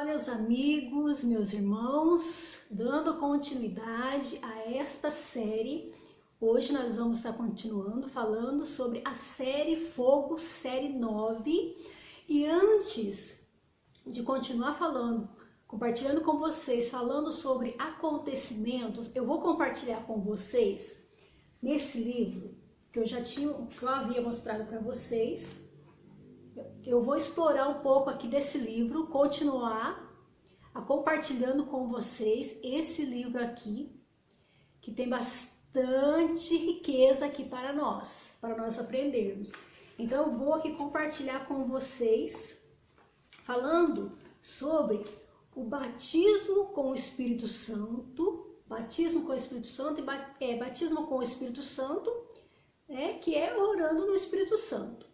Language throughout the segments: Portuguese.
Olá, meus amigos, meus irmãos, dando continuidade a esta série. Hoje nós vamos estar continuando falando sobre a série Fogo, série 9. E antes de continuar falando, compartilhando com vocês, falando sobre acontecimentos, eu vou compartilhar com vocês nesse livro que eu havia mostrado para vocês. Eu vou explorar um pouco aqui desse livro, continuar compartilhando com vocês esse livro aqui, que tem bastante riqueza aqui para nós aprendermos. Então eu vou aqui compartilhar com vocês, falando sobre o batismo com o Espírito Santo, batismo com o Espírito Santo batismo com o Espírito Santo, que é orando no Espírito Santo.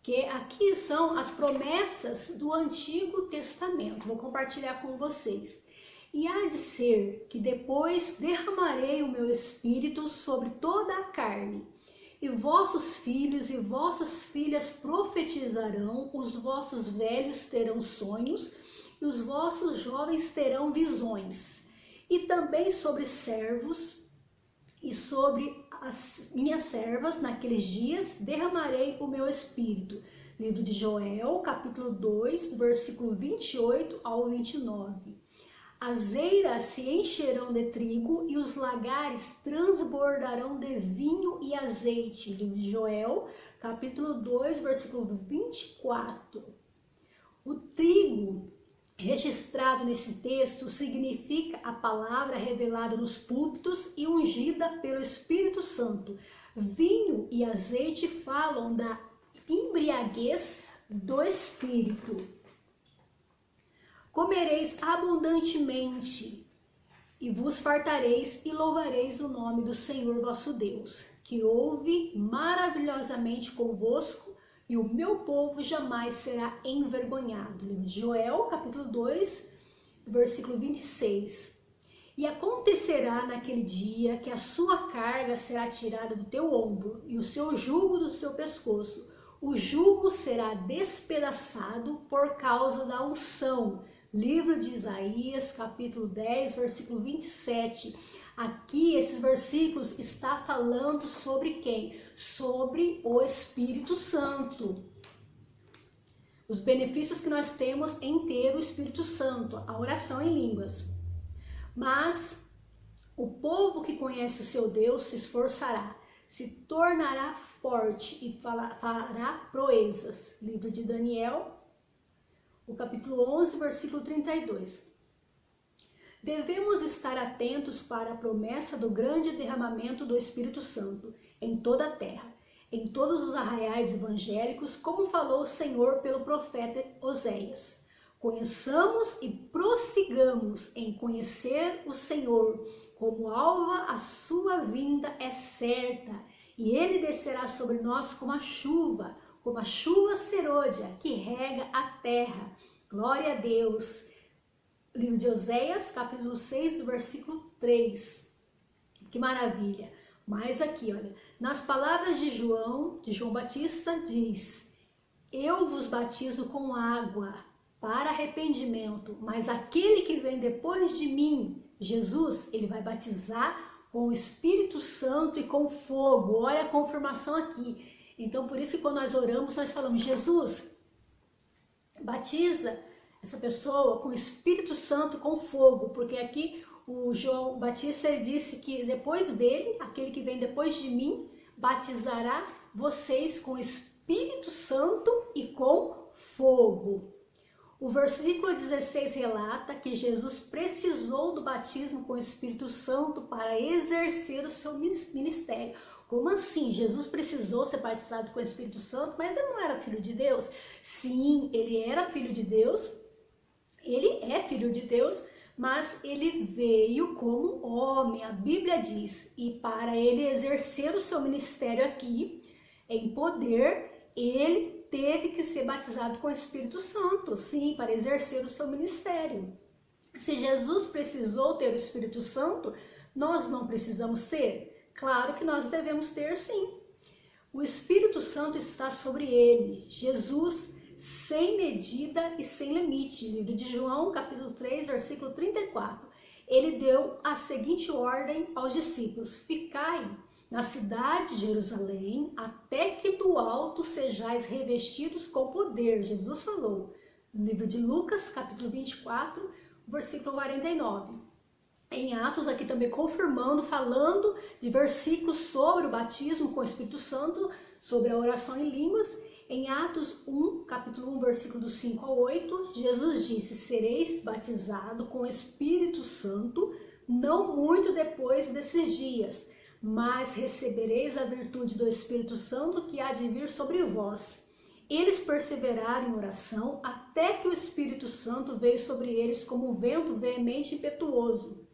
Que aqui são as promessas do Antigo Testamento, vou compartilhar com vocês. E há de ser que depois derramarei o meu Espírito sobre toda a carne, e vossos filhos e vossas filhas profetizarão, os vossos velhos terão sonhos, e os vossos jovens terão visões. E também sobre servos e sobre as minhas servas, naqueles dias, derramarei o meu Espírito. Livro de Joel, capítulo 2, versículo 28 ao 29. As eiras se encherão de trigo e os lagares transbordarão de vinho e azeite. Livro de Joel, capítulo 2, versículo 24. O trigo registrado nesse texto significa a palavra revelada nos púlpitos e ungida pelo Espírito Santo. Vinho e azeite falam da embriaguez do Espírito. Comereis abundantemente e vos fartareis e louvareis o nome do Senhor vosso Deus, que ouve maravilhosamente convosco, e o meu povo jamais será envergonhado. Livro de Joel, capítulo 2, versículo 26. E acontecerá naquele dia que a sua carga será tirada do teu ombro e o seu jugo do seu pescoço. O jugo será despedaçado por causa da unção. Livro de Isaías, capítulo 10, versículo 27. Aqui, esses versículos está falando sobre quem? Sobre o Espírito Santo. Os benefícios que nós temos em ter o Espírito Santo, a oração em línguas. Mas o povo que conhece o seu Deus se esforçará, se tornará forte e fará proezas. Livro de Daniel, o capítulo 11, versículo 32. Devemos estar atentos para a promessa do grande derramamento do Espírito Santo em toda a terra, em todos os arraiais evangélicos, como falou o Senhor pelo profeta Oséias. Conheçamos e prossigamos em conhecer o Senhor, como alva a sua vinda é certa, e ele descerá sobre nós como a chuva serôdia que rega a terra. Glória a Deus. Livro de Oséias, capítulo 6, do versículo 3. Que maravilha! Mas aqui, olha, nas palavras de João Batista diz: eu vos batizo com água para arrependimento, mas aquele que vem depois de mim, Jesus, ele vai batizar com o Espírito Santo e com fogo. Olha a confirmação aqui. Então, por isso que quando nós oramos, nós falamos: Jesus, batiza essa pessoa com o Espírito Santo, com fogo, porque aqui o João Batista disse que depois dele, aquele que vem depois de mim, batizará vocês com o Espírito Santo e com fogo. O versículo 16 relata que Jesus precisou do batismo com o Espírito Santo para exercer o seu ministério. Como assim? Jesus precisou ser batizado com o Espírito Santo, mas ele não era filho de Deus? Sim, ele era filho de Deus. Ele é filho de Deus, mas ele veio como homem, a Bíblia diz, e para ele exercer o seu ministério aqui, em poder, ele teve que ser batizado com o Espírito Santo, sim, para exercer o seu ministério. Se Jesus precisou ter o Espírito Santo, nós não precisamos ter? Claro que nós devemos ter, sim. O Espírito Santo está sobre ele. Jesus sem medida e sem limite. Livro de João, capítulo 3, versículo 34. Ele deu a seguinte ordem aos discípulos: ficai na cidade de Jerusalém, até que do alto sejais revestidos com poder. Jesus falou. No livro de Lucas, capítulo 24, versículo 49. Em Atos, aqui também confirmando, falando de versículos sobre o batismo com o Espírito Santo, sobre a oração em línguas. Em Atos 1, capítulo 1, versículo do 5 ao 8, Jesus disse: sereis batizados com o Espírito Santo, não muito depois desses dias, mas recebereis a virtude do Espírito Santo que há de vir sobre vós. Eles perseveraram em oração até que o Espírito Santo veio sobre eles como um vento veemente e impetuoso.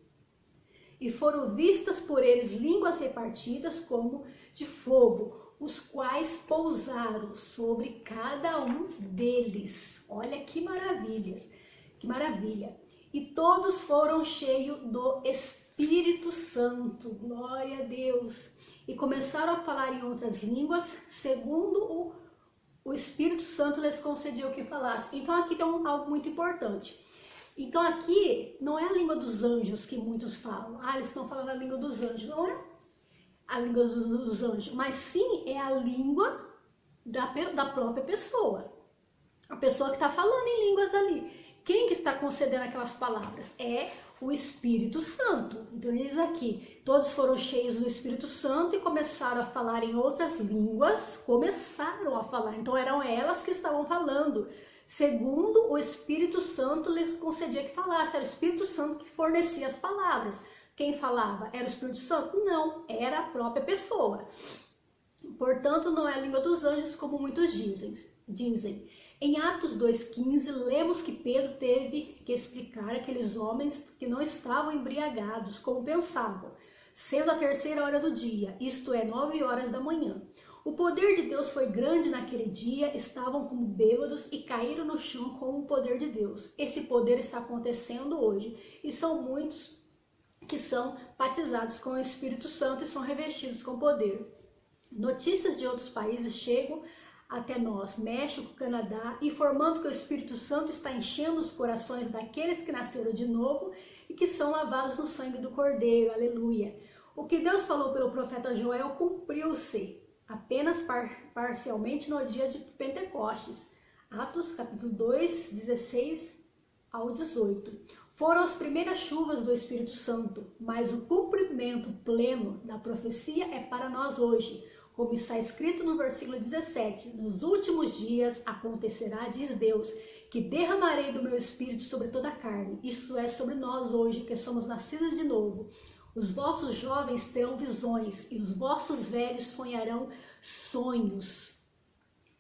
E foram vistas por eles línguas repartidas como de fogo, os quais pousaram sobre cada um deles. Olha que maravilhas, que maravilha. E todos foram cheios do Espírito Santo, glória a Deus. E começaram a falar em outras línguas, segundo o Espírito Santo lhes concedeu que falassem. Então aqui tem algo muito importante. Então aqui não é a língua dos anjos que muitos falam. Eles estão falando a língua dos anjos. Não é a língua dos anjos, mas sim é a língua da própria pessoa. A pessoa que está falando em línguas ali. Quem que está concedendo aquelas palavras? É o Espírito Santo. Então ele diz aqui, todos foram cheios do Espírito Santo e começaram a falar em outras línguas. Começaram a falar, então eram elas que estavam falando. Segundo o Espírito Santo lhes concedia que falasse, era o Espírito Santo que fornecia as palavras. Quem falava? Era o Espírito Santo? Não, era a própria pessoa. Portanto, não é a língua dos anjos, como muitos dizem. Em Atos 2,15, lemos que Pedro teve que explicar àqueles homens que não estavam embriagados, como pensavam, sendo a terceira hora do dia, isto é, 9 horas da manhã. O poder de Deus foi grande naquele dia, estavam como bêbados e caíram no chão com o poder de Deus. Esse poder está acontecendo hoje e são muitos que são batizados com o Espírito Santo e são revestidos com poder. Notícias de outros países chegam até nós, México, Canadá, informando que o Espírito Santo está enchendo os corações daqueles que nasceram de novo e que são lavados no sangue do Cordeiro, aleluia. O que Deus falou pelo profeta Joel cumpriu-se apenas parcialmente no dia de Pentecostes. Atos capítulo 2, 16 ao 18. Foram as primeiras chuvas do Espírito Santo, mas o cumprimento pleno da profecia é para nós hoje. Como está escrito no versículo 17, nos últimos dias acontecerá, diz Deus, que derramarei do meu Espírito sobre toda a carne. Isso é sobre nós hoje, que somos nascidos de novo. Os vossos jovens terão visões e os vossos velhos sonharão sonhos.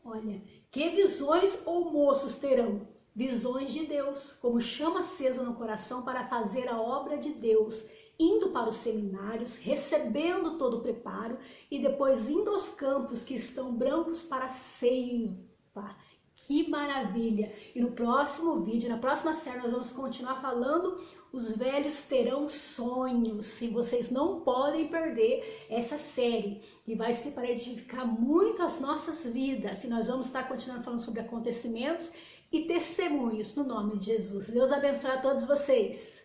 Olha, que visões ou moços terão? Visões de Deus, como chama acesa no coração para fazer a obra de Deus, indo para os seminários, recebendo todo o preparo e depois indo aos campos que estão brancos para a ceifa. Que maravilha! E no próximo vídeo, na próxima série, nós vamos continuar falando, os velhos terão sonhos. E vocês não podem perder essa série. E vai ser para edificar muito as nossas vidas. E nós vamos estar continuando falando sobre acontecimentos e testemunhos no nome de Jesus. Deus abençoe a todos vocês.